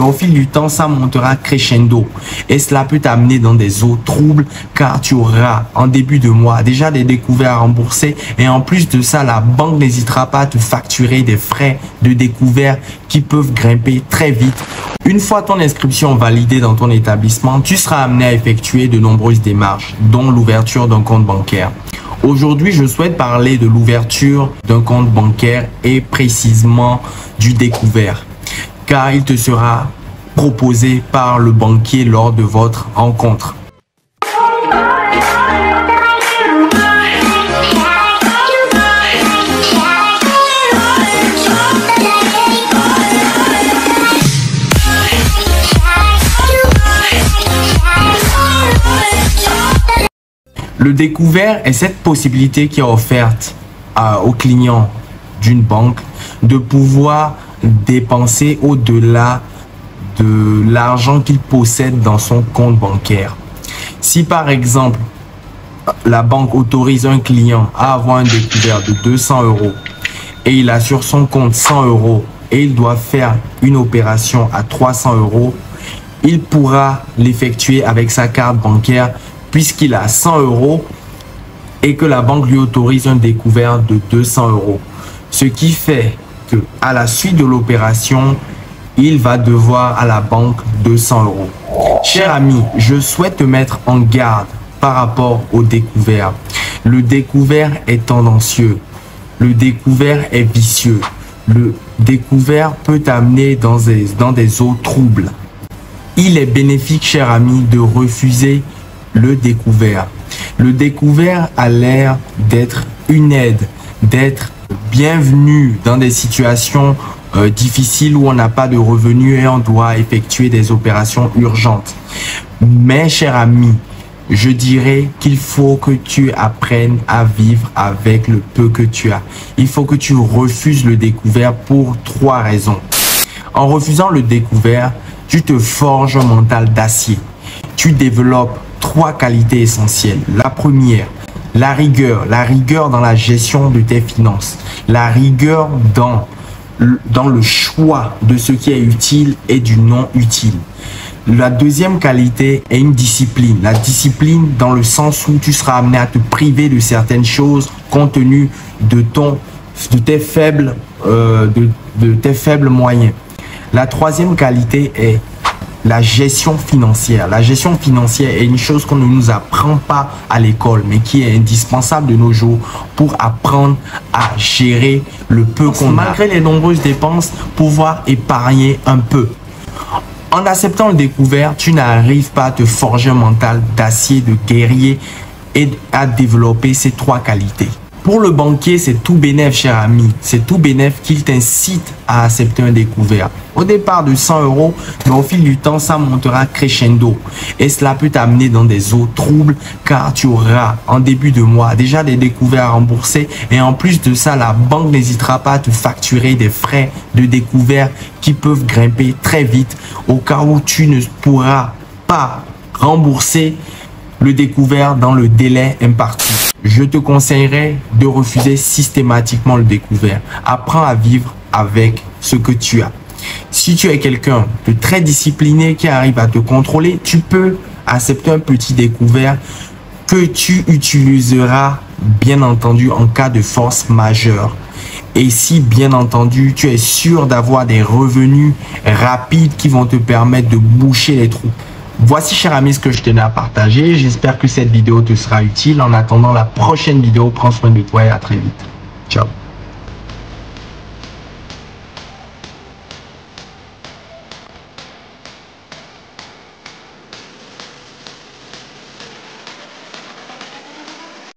mais au fil du temps, ça montera crescendo et cela peut t'amener dans des eaux troubles car tu auras en début de mois déjà des découvertes à rembourser et en plus de ça, la banque n'hésitera pas à te facturer des frais de découvert qui peuvent grimper très vite. Une fois ton inscription validée dans ton établissement, tu seras amené à effectuer de nombreuses démarches, dont l'ouverture d'un compte bancaire. Aujourd'hui, je souhaite parler de l'ouverture d'un compte bancaire et précisément du découvert, car il te sera proposé par le banquier lors de votre rencontre. Le découvert est cette possibilité qui est offerte aux clients d'une banque de pouvoir dépenser au-delà de l'argent qu'il possède dans son compte bancaire. Si par exemple, la banque autorise un client à avoir un découvert de 200 € et il a sur son compte 100 € et il doit faire une opération à 300 €, il pourra l'effectuer avec sa carte bancaire puisqu'il a 100 € et que la banque lui autorise un découvert de 200 €. Ce qui fait que à la suite de l'opération, il va devoir à la banque 200 €. Cher ami, je souhaite te mettre en garde par rapport au découvert. Le découvert est tendancieux. Le découvert est vicieux. Le découvert peut t'amener dans des eaux troubles. Il est bénéfique, cher ami, de refuser le découvert. Le découvert a l'air d'être une aide, d'être bienvenu dans des situations difficiles où on n'a pas de revenus et on doit effectuer des opérations urgentes. Mais cher ami, je dirais qu'il faut que tu apprennes à vivre avec le peu que tu as. Il faut que tu refuses le découvert pour 3 raisons. En refusant le découvert, tu te forges un mental d'acier. Tu développes 3 qualités essentielles. La première, la rigueur dans la gestion de tes finances, la rigueur dans le choix de ce qui est utile et du non utile. La deuxième qualité est une discipline. La discipline dans le sens où tu seras amené à te priver de certaines choses compte tenu de tes faibles moyens. La troisième qualité est la gestion financière. La gestion financière est une chose qu'on ne nous apprend pas à l'école, mais qui est indispensable de nos jours pour apprendre à gérer le peu qu'on a. Malgré les nombreuses dépenses, pouvoir épargner un peu. En acceptant le découvert, tu n'arrives pas à te forger un mental d'acier, de guerrier et à développer ces 3 qualités. Pour le banquier, c'est tout bénef, cher ami. C'est tout bénef qu'il t'incite à accepter un découvert. Au départ de 100 €, mais au fil du temps, ça montera crescendo. Et cela peut t'amener dans des eaux troubles car tu auras en début de mois déjà des découvertes à rembourser. Et en plus de ça, la banque n'hésitera pas à te facturer des frais de découvert qui peuvent grimper très vite au cas où tu ne pourras pas rembourser le découvert dans le délai imparti. Je te conseillerais de refuser systématiquement le découvert. Apprends à vivre avec ce que tu as. Si tu es quelqu'un de très discipliné qui arrive à te contrôler, tu peux accepter un petit découvert que tu utiliseras bien entendu en cas de force majeure. Et si bien entendu tu es sûr d'avoir des revenus rapides qui vont te permettre de boucher les trous. Voici, cher ami, ce que je tenais à partager. J'espère que cette vidéo te sera utile. En attendant la prochaine vidéo, prends soin de toi et à très vite. Ciao.